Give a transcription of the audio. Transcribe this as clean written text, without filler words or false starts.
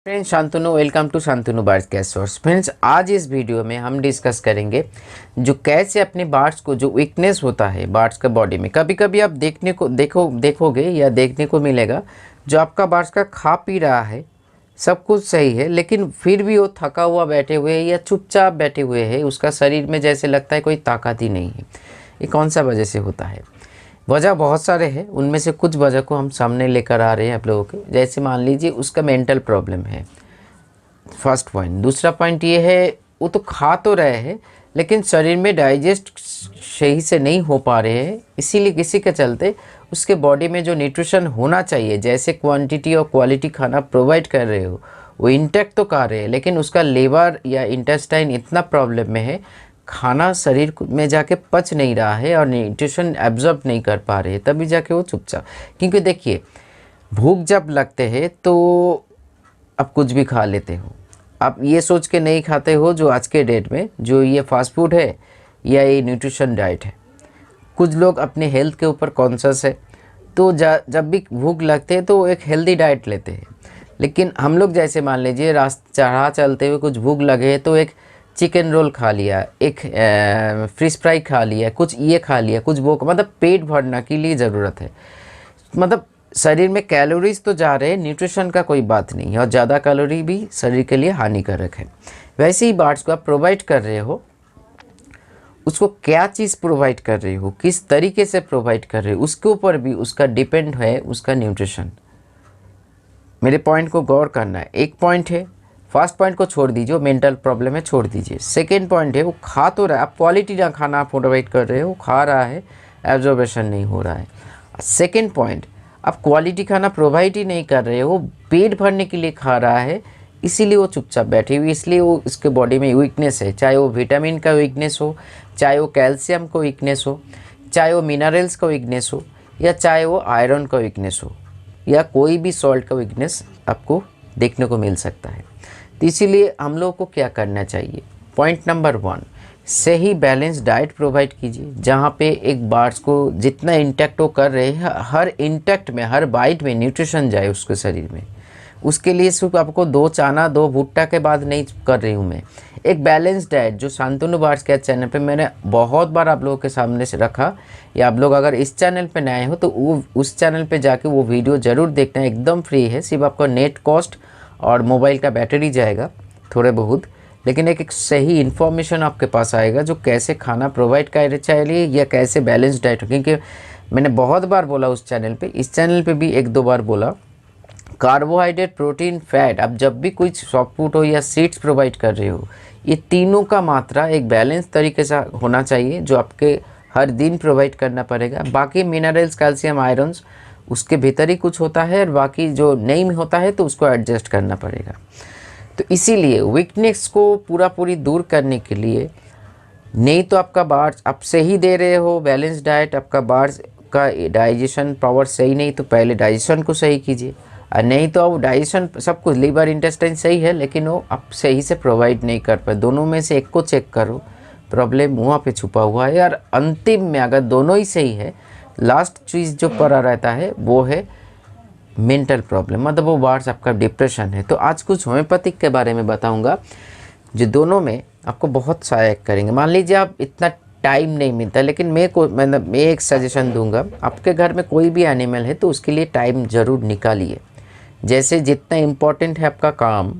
Friends, Shantanu welcome to Shantanu बार्स cash source. Friends, आज इस वीडियो में हम डिस्कस करेंगे जो कैसे अपने बार्स को, जो वीकनेस होता है बार्स का बॉडी में। कभी कभी आप देखोगे या देखने को मिलेगा जो आपका बार्स का खा पी रहा है, सब कुछ सही है, लेकिन फिर भी वो थका हुआ बैठे हुए है या चुपचाप बैठे हुए है, उसका शरीर में जैसे लगता है कोई ताकत ही नहीं है। ये कौन सा वजह से होता है? वजह बहुत सारे हैं, उनमें से कुछ वजह को हम सामने लेकर आ रहे हैं आप लोगों के। जैसे मान लीजिए उसका मेंटल प्रॉब्लम है, फर्स्ट पॉइंट। दूसरा पॉइंट ये है, वो तो खा तो रहे हैं लेकिन शरीर में डाइजेस्ट सही से नहीं हो पा रहे हैं, इसीलिए किसी के चलते उसके बॉडी में जो न्यूट्रिशन होना चाहिए, जैसे क्वांटिटी और क्वालिटी खाना प्रोवाइड कर रहे हो, वो इंटैक्ट तो कर रहे हैं, लेकिन उसका लीवर या इंटेस्टाइन इतना प्रॉब्लम में है, खाना शरीर में जाके पच नहीं रहा है और न्यूट्रिशन एब्जॉर्ब नहीं कर पा रहे हैं, तभी जाके वो चुपचाप। क्योंकि देखिए, भूख जब लगते हैं तो आप कुछ भी खा लेते हो, आप ये सोच के नहीं खाते हो जो आज के डेट में जो ये फास्ट फूड है या ये न्यूट्रिशन डाइट है। कुछ लोग अपने हेल्थ के ऊपर कॉन्शियस है, तो जब भी भूख लगते है तो वो एक हेल्दी डाइट लेते हैं। लेकिन हम लोग जैसे मान लीजिए राह चलते हुए कुछ भूख लगे तो एक चिकन रोल खा लिया, एक फिश फ्राई खा लिया, कुछ ये खा लिया, कुछ वो, मतलब पेट भरना के लिए ज़रूरत है। मतलब शरीर में कैलोरीज तो जा रहे हैं, न्यूट्रिशन का कोई बात नहीं है, और ज़्यादा कैलोरी भी शरीर के लिए हानिकारक है। वैसे ही बार्स को आप प्रोवाइड कर रहे हो, उसको क्या चीज़ प्रोवाइड कर रहे हो, किस तरीके से प्रोवाइड कर रहे हो, उसके ऊपर भी उसका डिपेंड है उसका न्यूट्रिशन। मेरे पॉइंट को गौर करना है। एक पॉइंट है, फर्स्ट पॉइंट को छोड़ दीजिए, मेंटल प्रॉब्लम है, छोड़ दीजिए। सेकेंड पॉइंट है, वो खा तो रहा है, आप क्वालिटी ना खाना आप प्रोवाइड कर रहे हो, खा रहा है, एब्जॉर्बेशन नहीं हो रहा है। सेकेंड पॉइंट, आप क्वालिटी खाना प्रोवाइड ही नहीं कर रहे हो, पेट भरने के लिए खा रहा है, इसीलिए वो चुपचाप बैठी हुई, इसलिए वो इसके बॉडी में वीकनेस है। चाहे वो विटामिन का वीकनेस हो, चाहे वो कैल्शियम का वीकनेस हो, चाहे वो मिनरल्स का वीकनेस हो, या चाहे वो आयरन का वीकनेस हो, या कोई भी सॉल्ट का वीकनेस आपको देखने को मिल सकता है। तो इसीलिए हम लोग को क्या करना चाहिए? पॉइंट नंबर 1, सही बैलेंस डाइट प्रोवाइड कीजिए, जहाँ पे एक बार्स को जितना इंटैक्ट वो कर रहे हैं, हर इंटैक्ट में, हर बाइट में न्यूट्रिशन जाए उसके शरीर में। उसके लिए सिर्फ आपको 2 चाना 2 भुट्टा के बाद नहीं कर रही हूँ मैं। एक बैलेंस डाइट जो शांतनु बार्स के चैनल पे मैंने बहुत बार आप लोगों के सामने से रखा, या आप लोग अगर इस चैनल पे नए हो तो वो उस चैनल पे जाके वो वीडियो ज़रूर देखना है, एकदम फ्री है। सिर्फ आपका नेट कॉस्ट और मोबाइल का बैटरी जाएगा थोड़े बहुत, लेकिन एक सही इन्फॉर्मेशन आपके पास आएगा जो कैसे खाना प्रोवाइड कर चाहिए या कैसे बैलेंस डाइट हो। क्योंकि मैंने बहुत बार बोला उस चैनल पे, इस चैनल पे भी 1-2 बार बोला, कार्बोहाइड्रेट, प्रोटीन, फैट, अब जब भी कोई सॉफ्ट फूड हो या सीड्स प्रोवाइड कर रहे हो, ये तीनों का मात्रा एक बैलेंस तरीके से होना चाहिए, जो आपके हर दिन प्रोवाइड करना पड़ेगा। बाकी मिनरल्स, कैल्शियम, आयरन्स उसके भीतर ही कुछ होता है, और बाकी जो नहीं होता है तो उसको एडजस्ट करना पड़ेगा। तो इसीलिए वीकनेस को पूरी दूर करने के लिए, नहीं तो आपका बार्स आप सही दे रहे हो बैलेंस डाइट, आपका बार्स का डाइजेशन पावर सही नहीं, तो पहले डाइजेशन को सही कीजिए। और नहीं तो अब डाइजेशन सब कुछ, लीवर इंटेस्टाइन सही है, लेकिन वो आप सही से प्रोवाइड नहीं कर पाए। दोनों में से एक को चेक करो, प्रॉब्लम वहाँ पे छुपा हुआ है। और अंतिम में अगर दोनों ही सही है, लास्ट चीज़ जो पड़ा रहता है वो है मेंटल प्रॉब्लम, मतलब वो बार्स आपका डिप्रेशन है। तो आज कुछ होम्योपैथिक के बारे में बताऊंगा जो दोनों में आपको बहुत सहायक करेंगे। मान लीजिए आप इतना टाइम नहीं मिलता, लेकिन मैं एक सजेशन दूंगा, आपके घर में कोई भी एनिमल है तो उसके लिए टाइम ज़रूर निकालिए। जैसे जितना इम्पोर्टेंट है आपका काम,